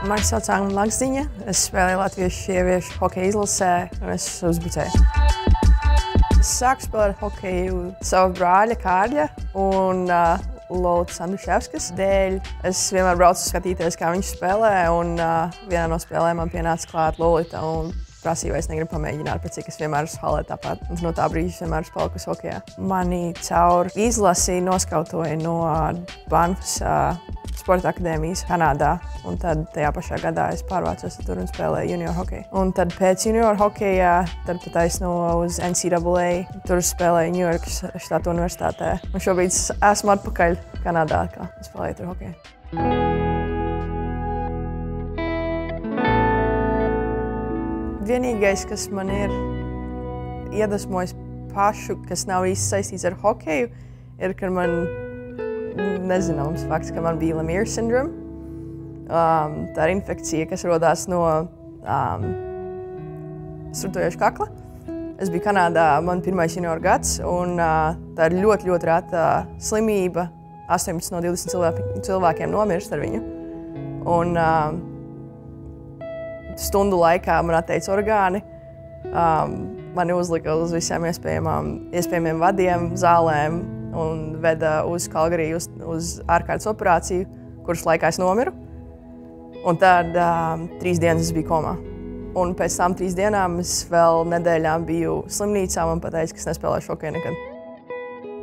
Mani sauc Anna Lakstiņa. Es spēlēju latviešu sieviešu hokeja izlasē un es uzbrucēju. Es sāku spēlēt hokeju savu brāļa Kārļa un Lolitas Andruševskas dēļ. Es vienmēr braucu skatīties, kā viņš spēlē, un vienā no spēlēm man pienāca klāt Lolita un prasīja, vai es negribu pamēģināt, pēc cik es vienmēr esmu halē tāpat. No tā brīža vienmēr esmu palikusi hokejā. Mani caur izlasi noskautoja no Banffas Sporta akadēmijas Kanādā, un tad tajā pašā gadā es pārvācos tur un spēlēju junior hokeju. Un tad pēc junior hokeja, tad pataisno uz NCAA, tur spēlēju Ņujorkas štata universitātē. Un šobrīd esmu atpakaļ Kanādā, kā spēlēju tur hokeju. Vienīgais, kas man ir iedvesmojis pašu, kas nav īsti saistīts ar hokeju, ir, ka man nezināms fakts, ka man bija Lemierre syndrome. Tā ir infekcija, kas rodās no strutojoša kakla. Es biju Kanādā, man pirmais junior gads, un tā ir ļoti, ļoti reta slimība. 18 no 20 cilvēkiem nomirst ar viņu. Un stundu laikā man atteica orgāni. Mani uzlika uz visiem iespējamiem vadiem, zālēm un veda uz Kalgarī uz ārkārtas operāciju, kuras laikā es nomiru. Un tad 3 dienas es biju komā. Un pēc tam 3 dienām es vēl nedēļām biju slimnīcā, man pateica, ka es nespēlēšu hokeju nekad.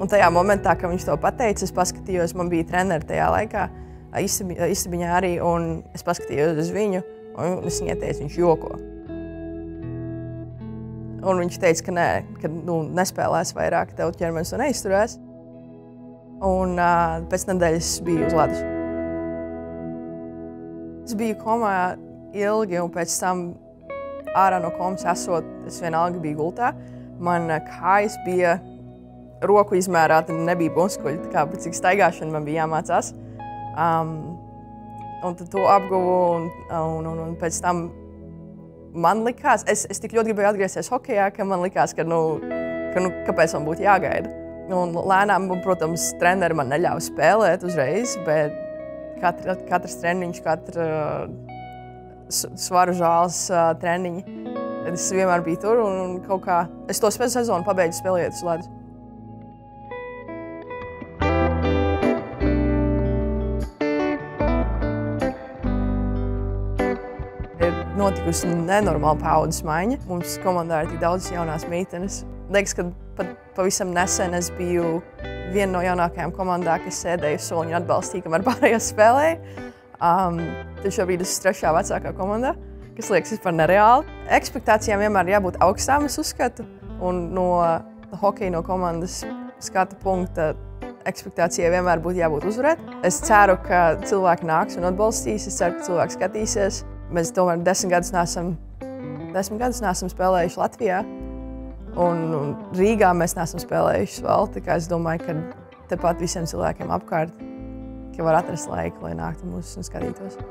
Un tajā momentā, kad viņš to pateica, es paskatījos, man bija treneri tajā laikā, istabiņā arī, un es paskatījos uz viņu, un es viņai teicu, viņš joko. Un viņš teica, ka nē, ka nespēlēs vairāk, tev ķermenis to neizturēs. Un pēc nedēļas biju uz ledus. Es biju komā ilgi, un pēc tam ārā no komas esot, es vienalga biju gultā. Man kājas bija roku izmērā, tad nebija muskuļi, tā kā pēc cik staigāšana man bija jāmācās. Un tad to apguvu, un pēc tam man likās, es tik ļoti gribēju atgriezties hokejā, ka man likās, ka kāpēc man būtu jāgaida. Un lēnām, protams, treneri man neļāva spēlēt uzreiz, bet katrs treniņš, katra svaru žāles treniņi, tad es vienmēr biju tur un kaut kā, es to sezonu pabeidzu spēlēt uz ledus. Notikusi nenormāla paaudzes maiņa. Mums komandā ir tik daudz jaunās meitenes. Liekas, ka pat pavisam nesen es biju viena no jaunākajām komandām, kas sēdēja uz soliņa un atbalstīja, kamēr pārējās spēlēja. Tad šobrīd esmu 3. vecākā komandā, kas liekas vispār nereāli. Ekspektācijām vienmēr jābūt augstām, es uzskatu. Un no hokeja no komandas skata punkta ekspektācijai vienmēr būtu jābūt uzvarēt. Es ceru, ka cilvēki nāks un atbalstīs, es ceru, ka cilvēki skatīsies. Mēs tomēr 10 gadus neesam spēlējuši Latvijā, un Rīgā mēs neesam spēlējuši vēl, tā kā es domāju, ka tepat visiem cilvēkiem apkārt, ka var atrast laiku, lai nāktu mūs un skatītos.